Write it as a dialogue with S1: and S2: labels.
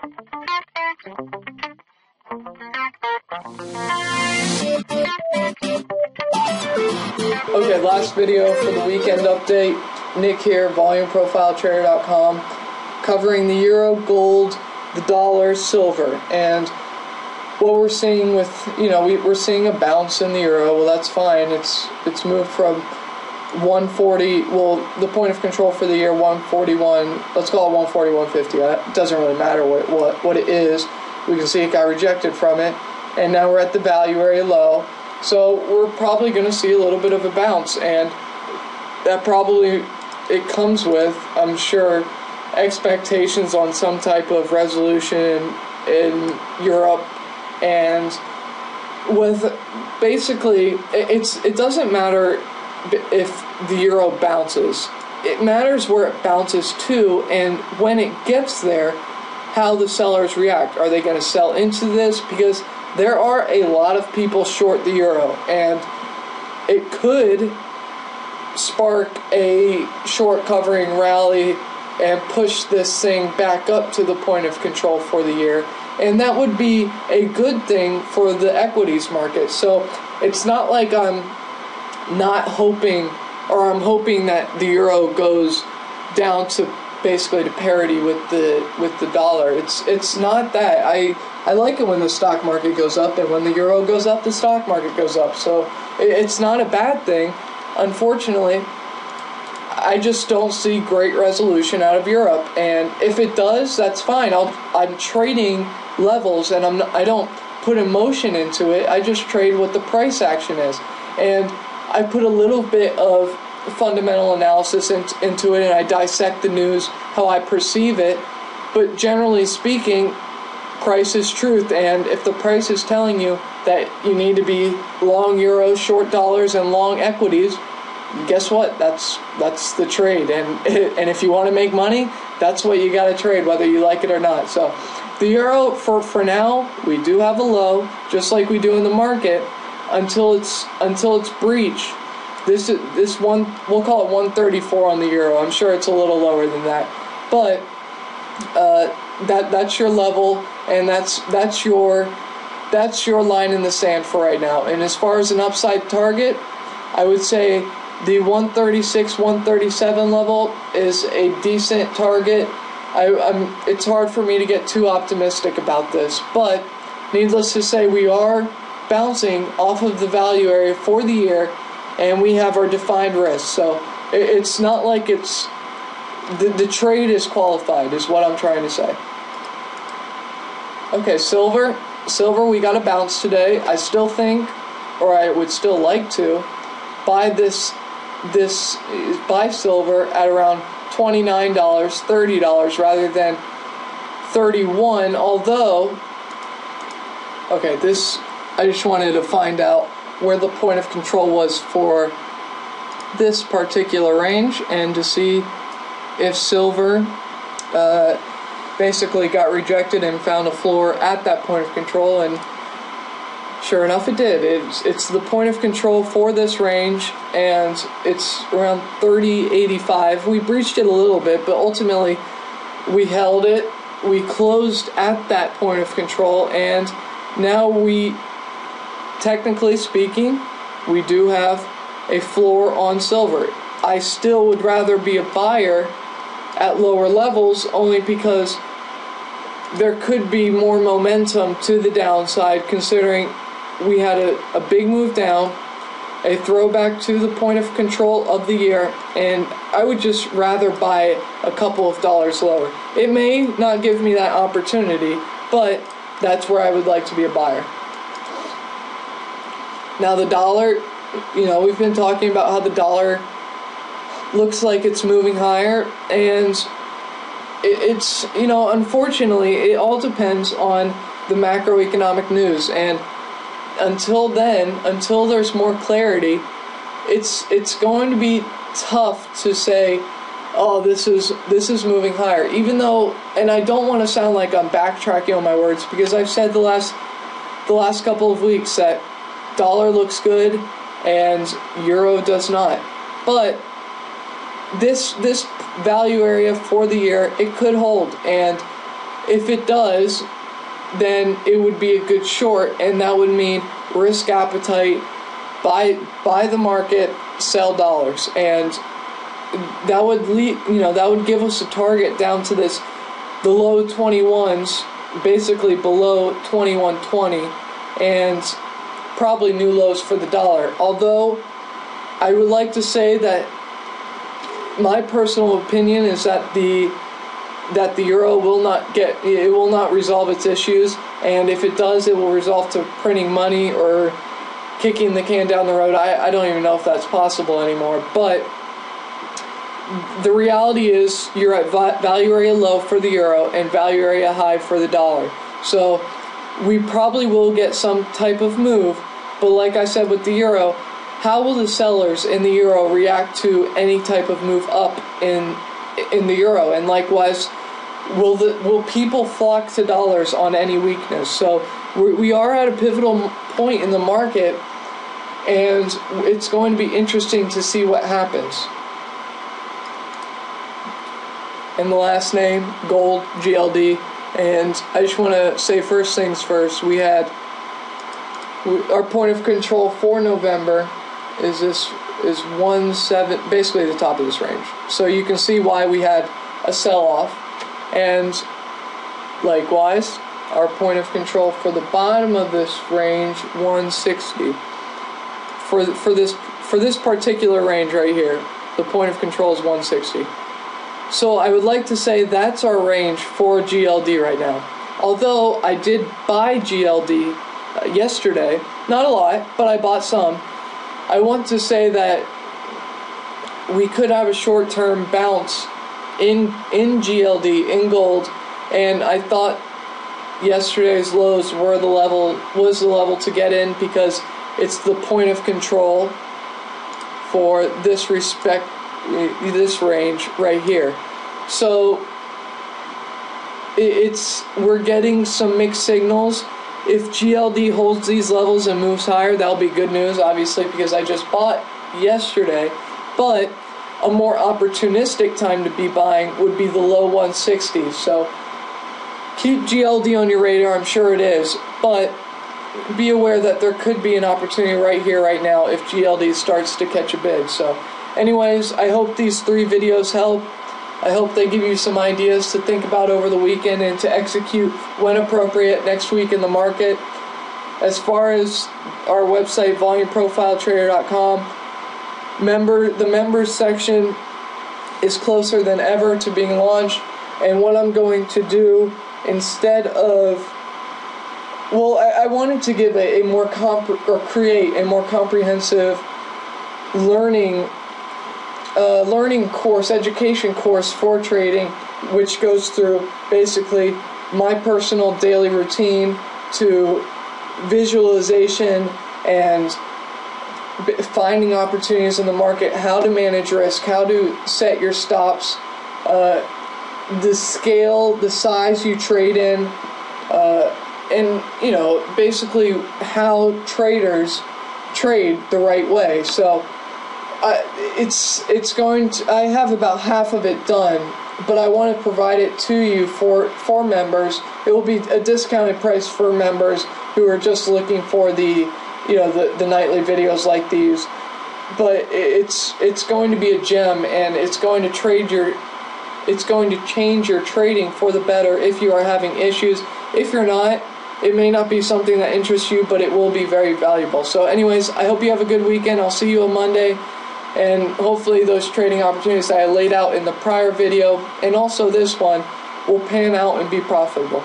S1: Okay, last video for the weekend update. Nick here, volumeprofiletrader.com, covering the euro, gold, the dollar, silver, and what we're seeing with, we're seeing a bounce in the euro. Well, that's fine. It's moved from 140. Well, the point of control for the year 141. Let's call it 141.50. It doesn't really matter what it is. We can see it got rejected from it, and now we're at the value area low. So we're probably going to see a little bit of a bounce, and that probably, it comes with, I'm sure, expectations on some type of resolution in Europe, and with basically, it doesn't matter if the euro bounces. It matters where it bounces to, and when it gets there, how the sellers react. Are they going to sell into this? Because there are a lot of people short the euro, and it could spark a short covering rally and push this thing back up to the point of control for the year, and that would be a good thing for the equities market. So it's not like I'm not hoping, or I'm hoping that the euro goes down to basically to parity with the dollar. It's not that. I like it when the stock market goes up, and when the euro goes up, the stock market goes up. So it's not a bad thing. Unfortunately, I just don't see great resolution out of Europe, and if it does, that's fine. I'm trading levels, and I don't put emotion into it. I just trade what the price action is, and I put a little bit of fundamental analysis into it, and I dissect the news how I perceive it. But generally speaking, price is truth, and if the price is telling you that you need to be long euros, short dollars, and long equities, guess what? That's the trade, and if you want to make money, that's what you got to trade, whether you like it or not. So the euro, for now, we do have a low, just like we do in the market, until it's breached. This one, we'll call it 134 on the euro. I'm sure it's a little lower than that, but that's your level, and that's your line in the sand for right now. And as far as an upside target, I would say the 136, 137 level is a decent target. It's hard for me to get too optimistic about this, but needless to say, we are bouncing off of the value area for the year, and we have our defined risk. So it's not like it's the trade is qualified, is what I'm trying to say. Okay, silver, we got a bounce today. I still think, or I would still like to buy buy silver at around $29, $30 rather than $31. Although, okay, I just wanted to find out where the point of control was for this particular range, and to see if silver basically got rejected and found a floor at that point of control, and sure enough it did. It's the point of control for this range, and it's around 30.85. We breached it a little bit, but ultimately we held it. We closed at that point of control, and now technically speaking, we do have a floor on silver. I still would rather be a buyer at lower levels, only because there could be more momentum to the downside, considering we had a big move down, a throwback to the point of control of the year, and I would just rather buy a couple of dollars lower. It may not give me that opportunity, but that's where I would like to be a buyer. Now the dollar, we've been talking about how the dollar looks like it's moving higher, and it's unfortunately, it all depends on the macroeconomic news, and until there's more clarity, it's going to be tough to say, oh, this is moving higher. Even though, and I don't want to sound like I'm backtracking on my words, because I've said the last couple of weeks that dollar looks good and euro does not. But this value area for the year, it could hold, and if it does, then it would be a good short, and that would mean risk appetite, buy the market, sell dollars, and that would that would give us a target down to the low 21s, basically below 21.20, and probably new lows for the dollar. Although I would like to say that my personal opinion is that the euro will not resolve its issues, and if it does, it will resolve to printing money or kicking the can down the road. I don't even know if that's possible anymore, but the reality is you're at value area low for the euro and value area high for the dollar. So we probably will get some type of move, but like I said with the euro, how will the sellers in the euro react to any type of move up in the euro? And likewise, will people flock to dollars on any weakness? So we are at a pivotal point in the market, and it's going to be interesting to see what happens. And the last name, gold, GLD. And I just want to say first things first, our point of control for November is 1.7, basically the top of this range. So you can see why we had a sell-off. And likewise, our point of control for the bottom of this range, 160. For this particular range right here, the point of control is 160. So I would like to say that's our range for GLD right now. Although I did buy GLD yesterday, not a lot, but I bought some. I want to say that we could have a short-term bounce in GLD, in gold, and I thought yesterday's lows was the level to get in, because it's the point of control for this range right here. So we're getting some mixed signals. If GLD holds these levels and moves higher, that'll be good news, obviously, because I just bought yesterday. But a more opportunistic time to be buying would be the low 160s. So keep GLD on your radar, I'm sure it is, but be aware that there could be an opportunity right here, right now, if GLD starts to catch a bid. So anyways, I hope these 3 videos help. I hope they give you some ideas to think about over the weekend and to execute when appropriate next week in the market. As far as our website, volumeprofiletrader.com, the members section is closer than ever to being launched. And what I'm going to do instead of, I wanted to give create a more comprehensive learning course, education course for trading, which goes through basically my personal daily routine to visualization and finding opportunities in the market, how to manage risk, how to set your stops, the scale, the size you trade in, and basically how traders trade the right way. So I have about half of it done, but I want to provide it to you for members. It will be a discounted price for members who are just looking for the nightly videos like these. But it's going to be a gem, and it's going to change your trading for the better if you are having issues. If you're not, it may not be something that interests you, but it will be very valuable. So anyways, I hope you have a good weekend. I'll see you on Monday. And hopefully those trading opportunities that I laid out in the prior video and also this one will pan out and be profitable.